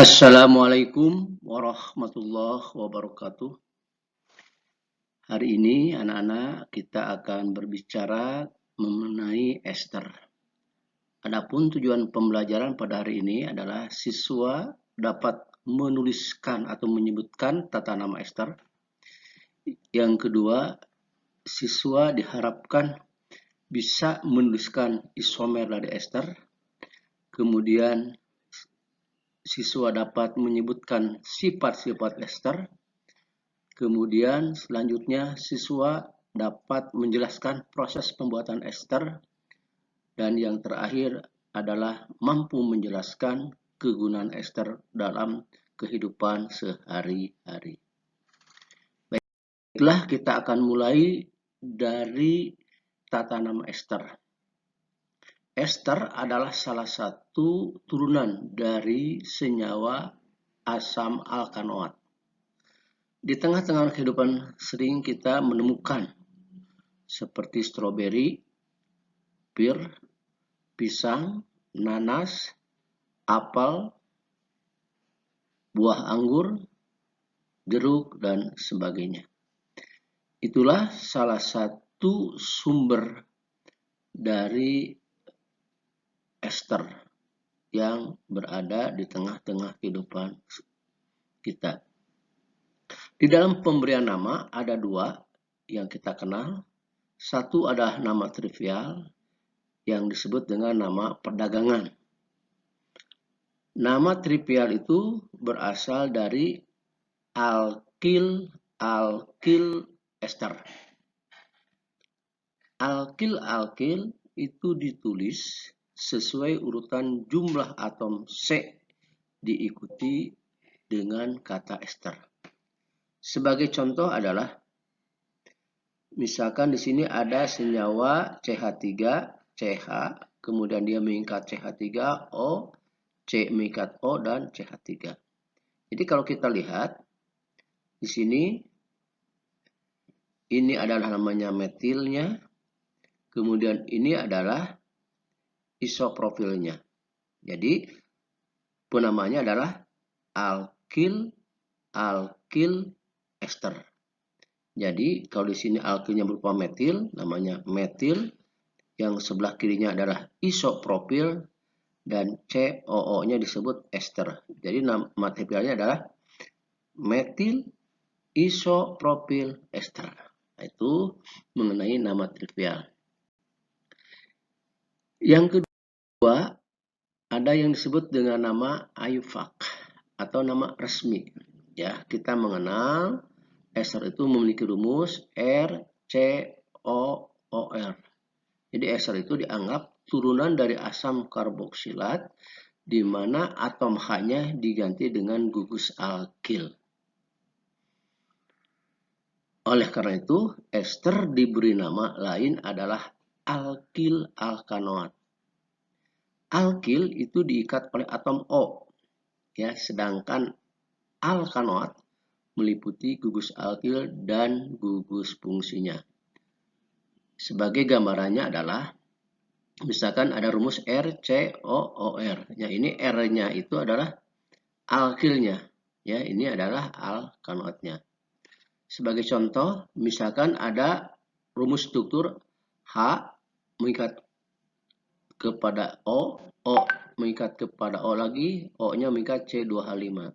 Assalamualaikum warahmatullahi wabarakatuh. Hari ini anak-anak kita akan berbicara mengenai ester. Adapun tujuan pembelajaran pada hari ini adalah siswa dapat menuliskan atau menyebutkan tata nama ester. Yang kedua, siswa diharapkan bisa menuliskan isomer dari ester. Kemudian siswa dapat menyebutkan sifat-sifat ester. Kemudian selanjutnya siswa dapat menjelaskan proses pembuatan ester. Dan yang terakhir adalah mampu menjelaskan kegunaan ester dalam kehidupan sehari-hari. Baiklah, kita akan mulai dari tata nama ester. Ester adalah salah satu turunan dari senyawa asam alkanoat. Di tengah-tengah kehidupan sering kita menemukan seperti stroberi, pir, pisang, nanas, apel, buah anggur, jeruk, dan sebagainya. Itulah salah satu sumber dari ester yang berada di tengah-tengah kehidupan kita. Di dalam pemberian nama ada dua yang kita kenal. Satu adalah nama trivial yang disebut dengan nama perdagangan. Nama trivial itu berasal dari alkil ester. Alkil itu ditulis sesuai urutan jumlah atom C diikuti dengan kata ester. Sebagai contoh adalah misalkan di sini ada senyawa CH3, CH, kemudian dia mengikat CH3O, C mengikat O, dan CH3. Jadi kalau kita lihat di sini, ini adalah namanya metilnya, kemudian ini adalah isoprofilnya. Jadi penamanya adalah alkil ester. Jadi kalau di sini alkilnya berupa metil, namanya metil. Yang sebelah kirinya adalah isopropil dan COO-nya disebut ester. Jadi nama trivialnya adalah metil isopropil ester. Itu mengenai nama trivial. Yang kedua, ada yang disebut dengan nama IUPAC atau nama resmi. Ya, kita mengenal ester itu memiliki rumus RCOOR. Jadi ester itu dianggap turunan dari asam karboksilat di mana atom H-nya diganti dengan gugus alkil. Oleh karena itu, ester diberi nama lain adalah alkil alkanoat. Alkil itu diikat oleh atom O, ya, sedangkan alkanoat meliputi gugus alkil dan gugus fungsinya. Sebagai gambarannya adalah, misalkan ada rumus RCOOR. Ya, ini R-nya itu adalah alkilnya, ya, ini adalah alkanoatnya. Sebagai contoh, misalkan ada rumus struktur H mengikat kepada O mengikat kepada O lagi, O-nya mengikat C2H5.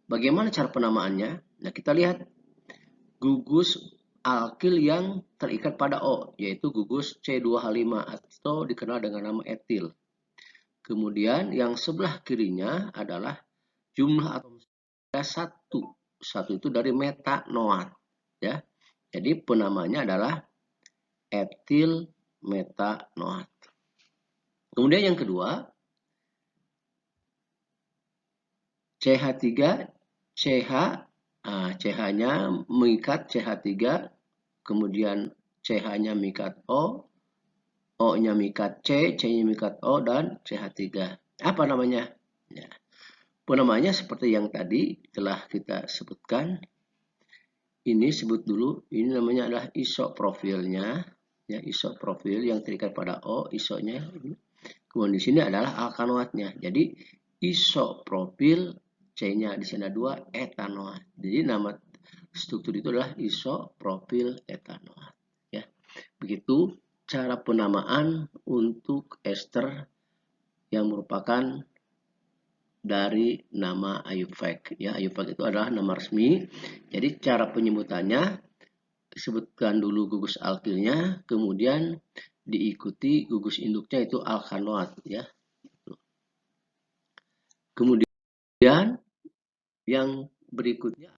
Bagaimana cara penamaannya? Nah, kita lihat gugus alkil yang terikat pada O, yaitu gugus C2H5 atau dikenal dengan nama etil. Kemudian yang sebelah kirinya adalah jumlah atom satu. Satu itu dari metanoat, ya. Jadi penamanya adalah etil metanoat. Kemudian yang kedua, CH3, CH, CH-nya mengikat CH3, kemudian CH-nya mengikat O, O-nya mengikat C, C-nya mengikat O, dan CH3. Apa namanya? Ya. Penamanya seperti yang tadi telah kita sebutkan. Ini sebut dulu, ini namanya adalah isoprofilnya, ya, isoprofil yang terikat pada O, isonya. Kemudian di sini adalah alkanoatnya. Jadi isopropil C-nya di sini 2 etanoat. Jadi nama struktur itu adalah isopropil etanoat. Ya, begitu cara penamaan untuk ester yang merupakan dari nama IUPAC. Ya, IUPAC itu adalah nama resmi. Jadi cara penyebutannya disebutkan dulu gugus alkilnya, kemudian diikuti gugus induknya itu alkanoat. Ya, kemudian yang berikutnya,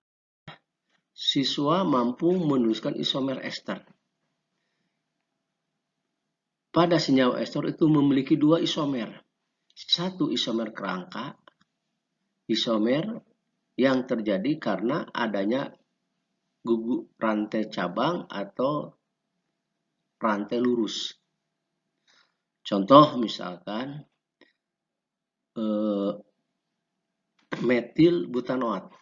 siswa mampu menuliskan isomer ester. Pada senyawa ester itu memiliki 2 isomer. Satu isomer kerangka, isomer yang terjadi karena adanya gugus rantai cabang atau rantai lurus. Contoh misalkan metil butanoat.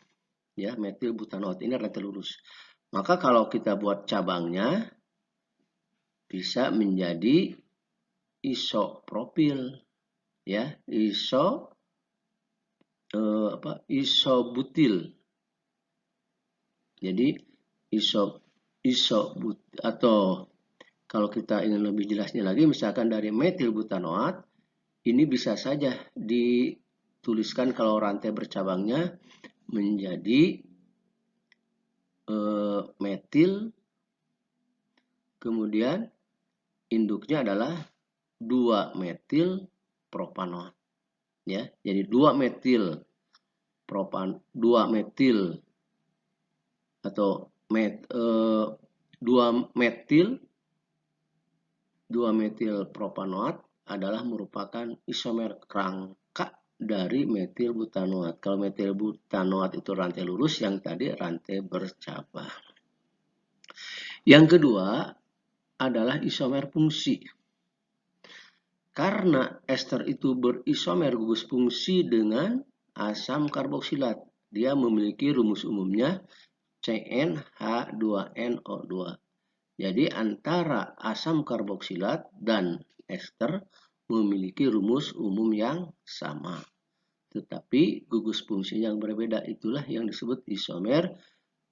Ya, metil butanoat ini rantai lurus. Maka kalau kita buat cabangnya bisa menjadi isopropil, ya, isobutil. Jadi atau kalau kita ingin lebih jelasnya lagi, misalkan dari metil butanoat, ini bisa saja dituliskan kalau rantai bercabangnya menjadi metil, kemudian induknya adalah 2 metil propanoat. Ya, jadi 2 metil atau 2 metil propanoat adalah merupakan isomer kerangka dari metil butanoat. Kalau metil butanoat itu rantai lurus, yang tadi rantai bercabang. Yang kedua adalah isomer fungsi. Karena ester itu berisomer gugus fungsi dengan asam karboksilat, dia memiliki rumus umumnya CnH2nO2. Jadi antara asam karboksilat dan ester memiliki rumus umum yang sama. Tetapi gugus fungsi yang berbeda, itulah yang disebut isomer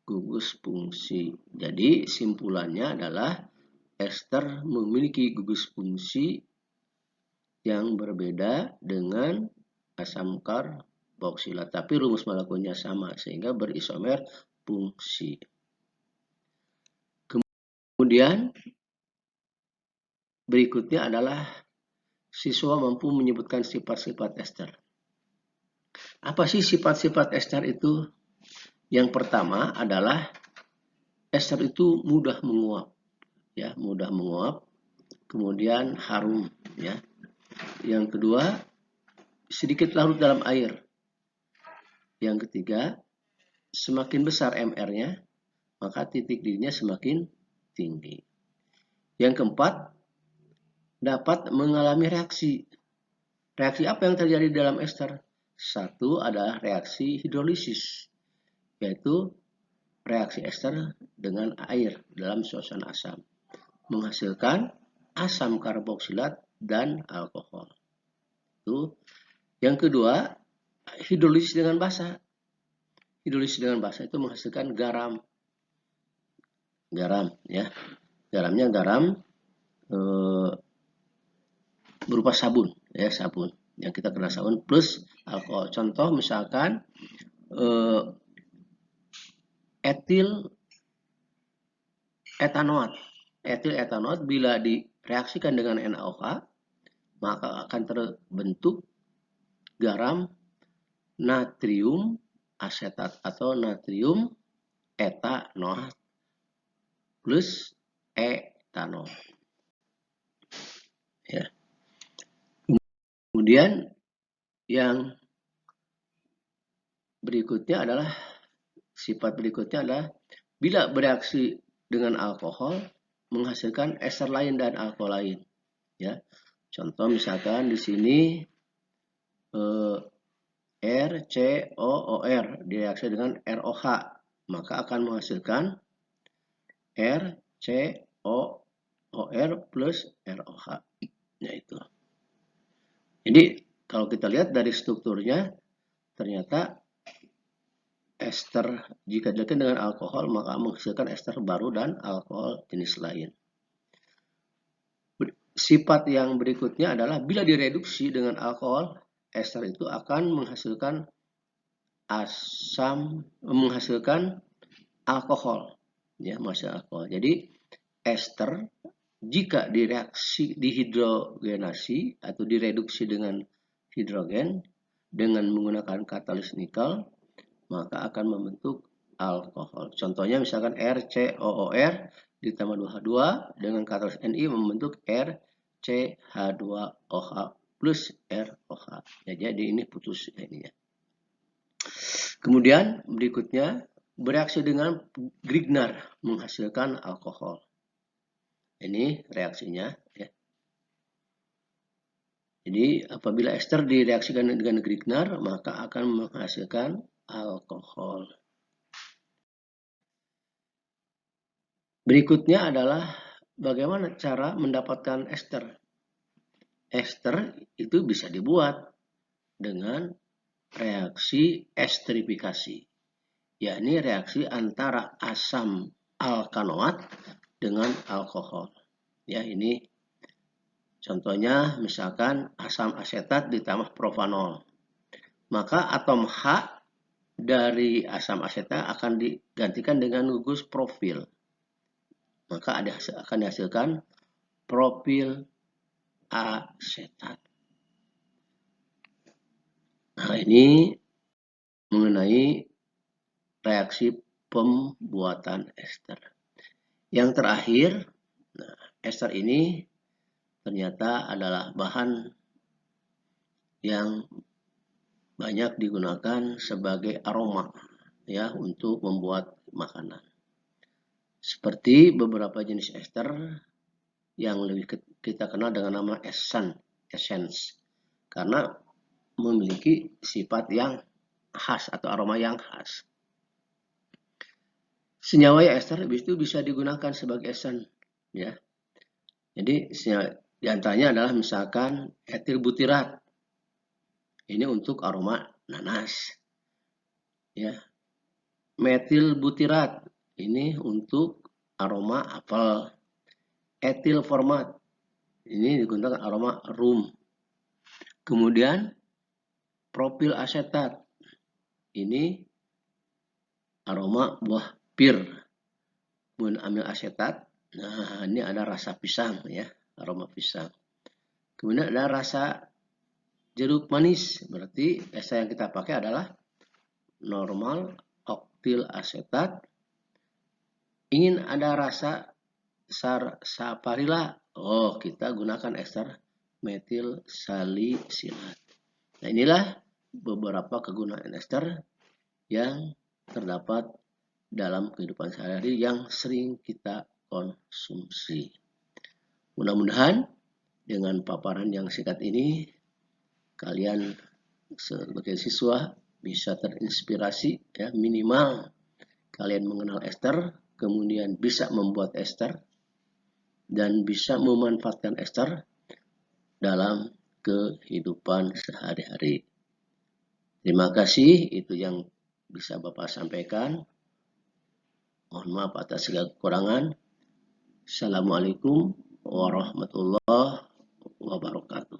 gugus fungsi. Jadi simpulannya adalah ester memiliki gugus fungsi yang berbeda dengan asam karboksilat, tapi rumus molekilnya sama sehingga berisomer fungsi. Kemudian berikutnya adalah siswa mampu menyebutkan sifat-sifat ester. Apa sih sifat-sifat ester itu? Yang pertama adalah ester itu mudah menguap, ya, mudah menguap. Kemudian harum, ya. Yang kedua, sedikit larut dalam air. Yang ketiga, semakin besar MR-nya, maka titik didihnya semakin tinggi. Yang keempat, dapat mengalami reaksi. Reaksi apa yang terjadi dalam ester? Satu adalah reaksi hidrolisis, yaitu reaksi ester dengan air dalam suasana asam, menghasilkan asam karboksilat dan alkohol. Itu. Yang kedua, hidrolisis dengan basa. Hidrolisis dengan basa itu menghasilkan garam. Garam, ya. Garamnya garam berupa sabun, ya, sabun. Yang kita kenal sabun plus alkohol. Contoh misalkan etil etanoat. Etil etanoat bila direaksikan dengan NaOH, maka akan terbentuk garam natrium asetat atau natrium etanoat plus etanol. Ya. Kemudian yang berikutnya adalah sifat berikutnya adalah bila bereaksi dengan alkohol menghasilkan ester lain dan alkohol lain. Ya, contoh misalkan di sini RCOOR direaksi dengan ROH, maka akan menghasilkan RCOOR plus ROH. Yaitu. Jadi kalau kita lihat dari strukturnya, ternyata ester jika direaksikan dengan alkohol maka menghasilkan ester baru dan alkohol jenis lain. Sifat yang berikutnya adalah bila direduksi dengan alkohol, ester itu akan menghasilkan alkohol, ya, menghasilkan alkohol. Jadi ester jika dihidrogenasi atau direduksi dengan hidrogen dengan menggunakan katalis nikel, maka akan membentuk alkohol. Contohnya misalkan RCOOR ditambah 2H2 dengan katalis Ni membentuk RCH2OH plus ROH. Ya, jadi ini putus ininya. Kemudian berikutnya bereaksi dengan Grignard menghasilkan alkohol. Ini reaksinya, ya. Jadi apabila ester direaksikan dengan Grignard maka akan menghasilkan alkohol. Berikutnya adalah bagaimana cara mendapatkan ester. Ester itu bisa dibuat dengan reaksi esterifikasi, yakni reaksi antara asam alkanoat dengan alkohol. Ya, ini contohnya misalkan asam asetat ditambah propanol. Maka atom H dari asam asetat akan digantikan dengan gugus profil. Maka akan dihasilkan propil asetat. Nah, ini mengenai reaksi pembuatan ester. Yang terakhir, ester ini ternyata adalah bahan yang banyak digunakan sebagai aroma, ya, untuk membuat makanan. Seperti beberapa jenis ester yang lebih kita kenal dengan nama essence, karena memiliki sifat yang khas atau aroma yang khas. Senyawa ester itu bisa digunakan sebagai essence, ya. Jadi di antaranya adalah misalkan etil butirat. Ini untuk aroma nanas, ya. Metil butirat ini untuk aroma apel. Etil format ini digunakan aroma rum. Kemudian propil asetat ini aroma buah pir. Kemudian amil asetat, nah ini ada rasa pisang, ya, aroma pisang. Kemudian ada rasa jeruk manis, berarti ester yang kita pakai adalah normal oktil asetat. Ingin ada rasa sarsaparilla, oh kita gunakan ester metil salisilat. Nah, inilah beberapa kegunaan ester yang terdapat dalam kehidupan sehari-hari yang sering kita konsumsi. Mudah-mudahan dengan paparan yang singkat ini kalian sebagai siswa bisa terinspirasi, ya, minimal kalian mengenal ester, kemudian bisa membuat ester dan bisa memanfaatkan ester dalam kehidupan sehari-hari. Terima kasih, itu yang bisa Bapak sampaikan. Mohon maaf atas segala kekurangan. Assalamualaikum warahmatullahi wabarakatuh.